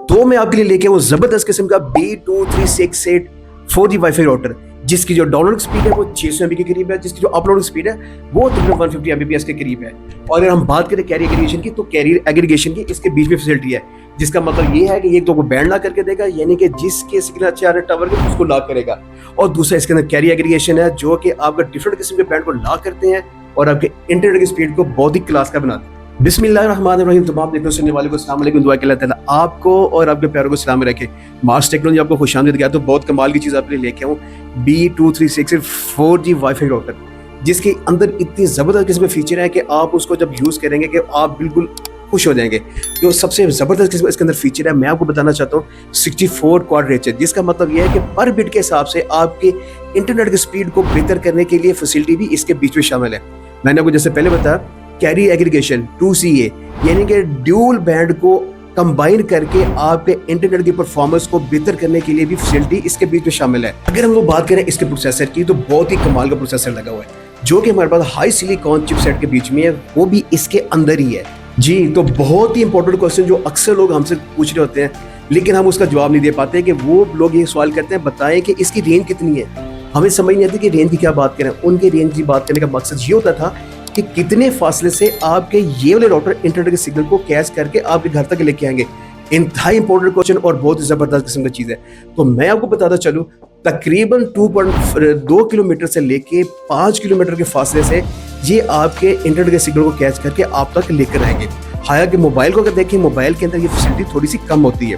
तो मैं आपके लिए लेके आऊँ जबरदस्त किस्म का B2368 4G वाईफाई राउटर, जिसकी जो डाउनलोड स्पीड है वो 600 MB के करीब है, जिसकी जो अपलोड स्पीड है वो तकरीबन 150 Mbps के करीब है। और अगर हम बात करें कैरियर एग्रीगेशन की, तो कैरियर एग्रीगेशन की इसके बीच में फैसिलिटी है, जिसका मतलब ये है कि एक तो वो बैंड ला करके देगा, यानी कि जिसके सिग्नल अच्छे आ रहे टावर के उसको लॉक करेगा, और दूसरा इसके अंदर कैरियर एग्रीगेशन है जो कि आपका डिफरेंट किस्म के बैंड को लॉक करते हैं और आपके इंटरनेट की स्पीड को बहुत ही क्लास का बनाते हैं। बिस्मिल्लाहिर्रहमानिर्रहीम। तमाम देखने सुनने वाले को अस्सलाम वालेकुम। दुआ कि अल्लाह ताला आपको और आपके प्यारों को सलाम रखे। मार्स टेक्नोलॉजी आपको खुशामदीद गया तो बहुत कमाल की चीज़ आपके लिए लेके आऊँ B2368 4G वाईफाई राउटर, जिसके अंदर इतनी ज़बरदस्त किस्म के फीचर है कि आप उसको जब यूज़ करेंगे कि आप बिल्कुल खुश हो जाएंगे। जो सबसे ज़बरदस्त किस्म इसके अंदर फीचर है, मैं आपको बताना चाहता हूँ 64 क्वाड रेट, जिसका मतलब यह है कि पर बिट के हिसाब से आपके इंटरनेट की स्पीड को बेहतर करने के लिए फैसिलिटी भी इसके बीच में शामिल है। मैंने आपको जैसे पहले बताया कैरियर एग्रीगेशन 2CA, यानी कि ड्यूल बैंड को कंबाइन करके आपके इंटरनेट की परफॉर्मेंस को बेहतर करने के लिए भी फैसिलिटी इसके बीच में शामिल है। अगर हम लोग बात करें इसके प्रोसेसर की, तो बहुत ही कमाल का प्रोसेसर लगा हुआ है, जो कि हमारे पास हाई सिलिकॉन चिपसेट के बीच में है, वो भी इसके अंदर ही है जी। तो बहुत ही इंपॉर्टेंट क्वेश्चन जो अक्सर लोग हमसे पूछ रहे होते हैं, लेकिन हम उसका जवाब नहीं दे पाते, कि वो लोग ये सवाल करते हैं बताएं कि इसकी रेंज कितनी है। हमें समझ नहीं आती कि रेंज की क्या बात करें। उनके रेंज की बात करने का मकसद ये होता था कि कितने फासले से आपके ये वाले राउटर इंटरनेट के सिग्नल को कैच करके आपके घर तक लेके आएंगे। इंतहाई इंपॉर्टेंट क्वेश्चन और बहुत ही जबरदस्त किस्म की चीज़ है। तो मैं आपको बताता चलूँ, तकरीबन 2.2 किलोमीटर से लेके 5 किलोमीटर के फासले से ये आपके इंटरनेट के सिग्नल को कैच करके आप तक लेकर आएंगे। हालांकि मोबाइल को अगर देखें, मोबाइल के अंदर ये फैसिलिटी थोड़ी सी कम होती है।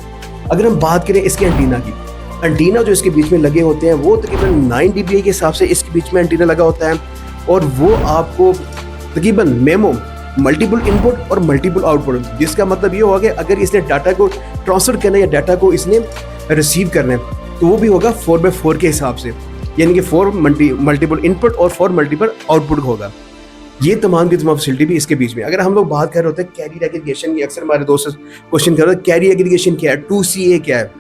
अगर हम बात करें इसके एंटीना की, एंटीना जो इसके बीच में लगे होते हैं वो तकरीबन 9 dBi के हिसाब से इसके बीच में एंटीना लगा होता है, और वो आपको तकरीबन मेमो मल्टीपल इनपुट और मल्टीपल आउटपुट, जिसका मतलब ये होगा कि अगर इसने डाटा को ट्रांसफर करना है या डाटा को इसने रिसीव करना है, तो वो भी होगा 4x4 के हिसाब से, यानी कि 4 मल्टीपल इनपुट और 4 मल्टीपल आउटपुट होगा। ये तमाम की तमाम फैसिलिटी भी इसके बीच में। अगर हम लोग बात कर रहे होते हैं कैरियर एग्रीगेशन की, अक्सर हमारे दोस्त क्वेश्चन कर रहे हैं कैरियर एग्रीगेशन क्या है, 2CA क्या है।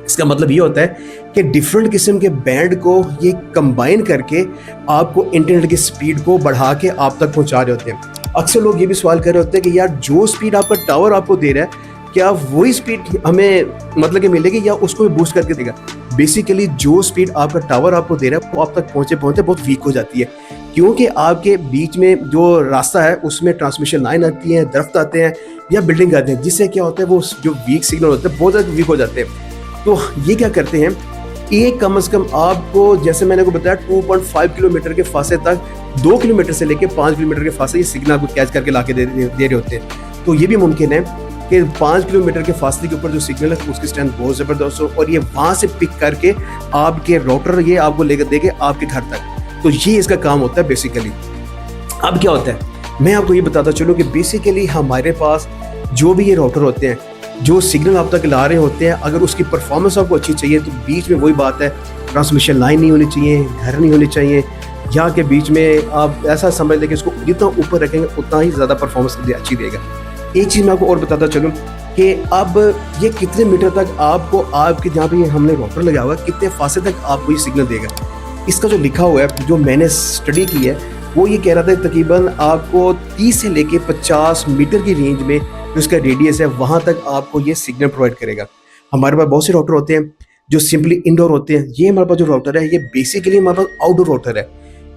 इसका मतलब ये होता है कि डिफरेंट किस्म के बैंड को ये कंबाइन करके आपको इंटरनेट की स्पीड को बढ़ा के आप तक पहुंचा रहे होते हैं। अक्सर लोग ये भी सवाल कर रहे होते हैं कि यार जो स्पीड आपका टावर आपको दे रहा है, क्या वही स्पीड हमें मतलब कि मिलेगी या उसको भी बूस्ट करके देगा। बेसिकली जो स्पीड आपका टावर आपको दे रहा है वो आप तक पहुंचते बहुत वीक हो जाती है, क्योंकि आपके बीच में जो रास्ता है उसमें ट्रांसमिशन लाइन आती है, दरख्त आते हैं या बिल्डिंग आते हैं, जिससे क्या होता है वो जो वीक सिग्नल होते हैं बहुत ज़्यादा वीक हो जाते हैं। तो ये क्या करते हैं, एक कम से कम आपको, जैसे मैंने को बताया 2.5 किलोमीटर के फासले तक 2 किलोमीटर से लेकर 5 किलोमीटर के फासले ये सिग्नल आपको कैच करके ला के दे रहे होते हैं। तो ये भी मुमकिन है कि 5 किलोमीटर के फासले के ऊपर जो सिग्नल है उसकी स्ट्रेंथ बहुत ज़बरदस्त हो, और ये वहाँ से पिक करके आपके राउटर ये आपको लेकर देंगे आपके घर तक। तो ये इसका काम होता है बेसिकली। अब क्या होता है, मैं आपको ये बताता चलूँ कि बेसिकली हमारे पास जो भी ये राउटर होते हैं, जो सिग्नल आप तक ला रहे होते हैं, अगर उसकी परफॉर्मेंस आपको अच्छी चाहिए तो बीच में वही बात है, ट्रांसमिशन लाइन नहीं होनी चाहिए, घर नहीं होने चाहिए, यहाँ के बीच में आप ऐसा समझ लें कि इसको जितना ऊपर रखेंगे उतना ही ज़्यादा परफॉर्मेंस अच्छी देगा। एक चीज़ मैं आपको और बताता चलूँ कि अब ये कितने मीटर तक आपको, आपके जहाँ पे हमने राउटर लगा हुआ है, कितने फासले तक आपको ये सिग्नल देगा। इसका जो लिखा हुआ है, जो मैंने स्टडी की है, वो ये कह रहा था तकरीबन आपको 30 से लेके 50 मीटर की रेंज में जो इसका रेडियस है वहाँ तक आपको ये सिग्नल प्रोवाइड करेगा। हमारे पास बहुत से राउटर होते हैं जो सिंपली इंडोर होते हैं। ये हमारे पास जो राउटर है ये बेसिकली हमारे पास आउटडोर राउटर है।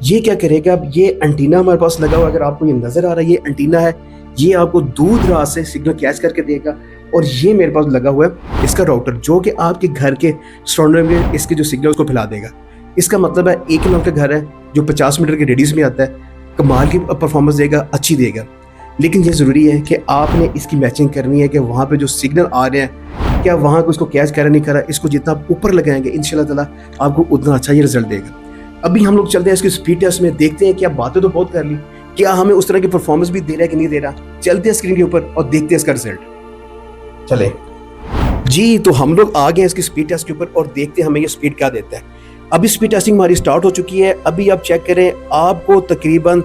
ये क्या करेगा, अब ये एंटीना हमारे पास लगा हुआ, अगर आपको ये नज़र आ रहा है ये एंटीना है, ये आपको दूर दराज से सिग्नल कैच करके देगा। और ये मेरे पास लगा हुआ है इसका राउटर, जो कि आपके घर के सराउंडिंग में इसके जो सिग्नल को फैला देगा। इसका मतलब है एक किलोमीटर का घर है जो 50 मीटर के रेडियस में आता है, कमाल की परफॉर्मेंस देगा, अच्छी देगा। लेकिन ये ज़रूरी है कि आपने इसकी मैचिंग करनी है कि वहाँ पे जो सिग्नल आ रहे हैं क्या वहाँ को इसको कैच कर नहीं कर रहा है। इसको जितना आप ऊपर लगाएंगे इंशाल्लाह ताला आपको उतना अच्छा ये रिजल्ट देगा। अभी हम लोग चलते हैं इसकी स्पीड टेस्ट में, देखते हैं कि आप बातें तो बहुत कर ली, क्या हमें उस तरह की परफॉर्मेंस भी दे रहा है कि नहीं दे रहा। चलते हैं स्क्रीन के ऊपर और देखते हैं इसका रिजल्ट। चले जी, तो हम लोग आ गए इसकी स्पीड टेस्ट के ऊपर और देखते हैं हमें ये स्पीड क्या देता है। अभी स्पीड टेस्टिंग हमारी स्टार्ट हो चुकी है। अभी आप चेक करें, आपको तकरीबन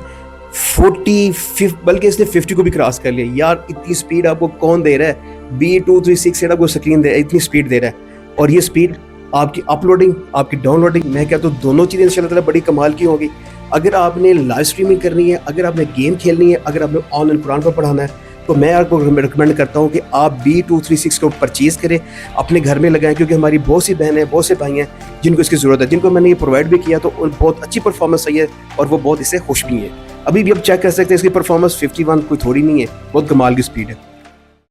40 बल्कि इसने 50 को भी क्रॉस कर लिया। यार इतनी स्पीड आपको कौन दे रहा है, B2368 आपको स्क्रीन दे इतनी स्पीड दे रहा है। और ये स्पीड आपकी अपलोडिंग, आपकी डाउनलोडिंग, मैं कहता हूँ दोनों चीज़ें इंशाल्लाह ताला बड़ी कमाल की होगी। अगर आपने लाइव स्ट्रीमिंग करनी है, अगर आपने गेम खेलनी है, अगर आपने ऑनलाइन कुरान पर पढ़ाना है, तो मैं आपको रिकमेंड करता हूँ कि आप B236 को परचेज़ करें, अपने घर में लगाएं, क्योंकि हमारी बहुत सी बहनें बहुत से भाई हैं जिनको इसकी ज़रूरत है, जिनको मैंने ये प्रोवाइड भी किया तो बहुत अच्छी परफॉर्मेंस आई है और वो बहुत इससे खुश भी हैं। अभी भी आप चेक कर सकते हैं इसकी परफॉर्मेंस 51 कोई थोड़ी नहीं है, बहुत कमाल की स्पीड है।